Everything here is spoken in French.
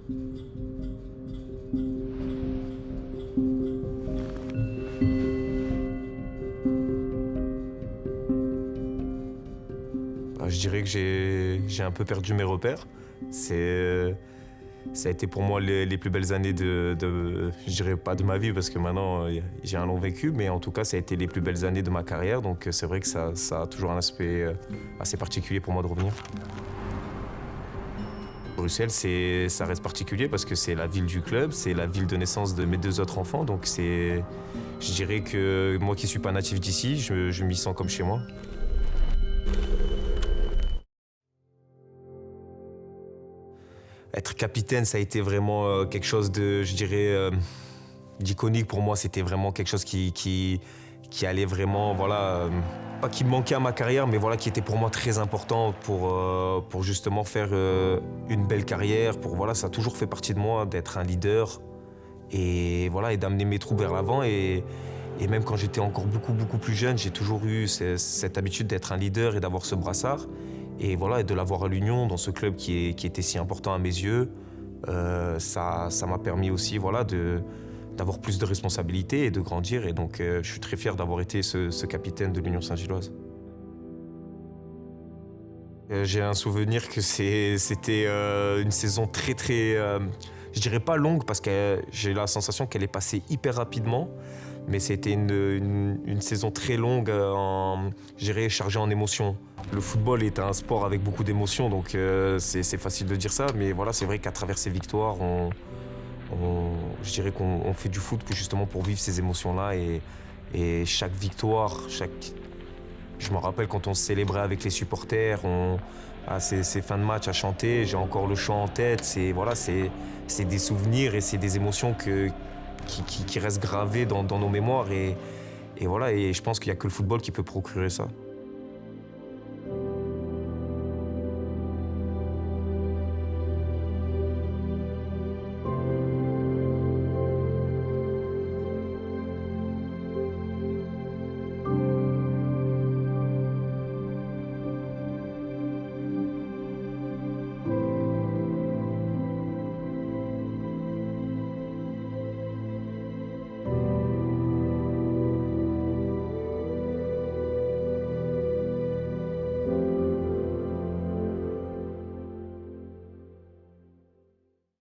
Je dirais que j'ai un peu perdu mes repères. Ça a été pour moi les plus belles années je dirais pas de ma vie parce que maintenant j'ai un long vécu, mais en tout cas ça a été les plus belles années de ma carrière, donc c'est vrai que ça a toujours un aspect assez particulier pour moi de revenir. Bruxelles, ça reste particulier parce que c'est la ville du club, c'est la ville de naissance de mes deux autres enfants, donc je dirais que moi qui suis pas natif d'ici, je m'y sens comme chez moi. Être capitaine, ça a été vraiment quelque chose je dirais, d'iconique pour moi. C'était vraiment quelque chose qui allait vraiment, voilà, pas qui me manquait à ma carrière, mais voilà, qui était pour moi très important pour justement faire une belle carrière. Voilà, ça a toujours fait partie de moi d'être un leader et voilà, et d'amener mes troupes vers l'avant. Et même quand j'étais encore beaucoup plus jeune, j'ai toujours eu cette habitude d'être un leader et d'avoir ce brassard. Et voilà, et de l'avoir à l'Union, dans ce club qui était si important à mes yeux, ça m'a permis aussi, voilà, d'avoir plus de responsabilités et de grandir. Et donc, je suis très fier d'avoir été ce capitaine de l'Union Saint-Gilloise. J'ai un souvenir que c'était une saison très, je dirais pas longue, parce que j'ai la sensation qu'elle est passée hyper rapidement. Mais c'était une saison très longue, je dirais chargée en émotions. Le football est un sport avec beaucoup d'émotions, donc c'est facile de dire ça. Mais voilà, c'est vrai qu'à travers ces victoires, je dirais qu'on fait du foot justement pour vivre ces émotions-là. Et chaque victoire, je me rappelle quand on célébrait avec les supporters, à ces fins de match à chanter, j'ai encore le chant en tête. C'est des souvenirs et c'est des émotions qui restent gravées dans nos mémoires. Et voilà, et je pense qu'il n'y a que le football qui peut procurer ça.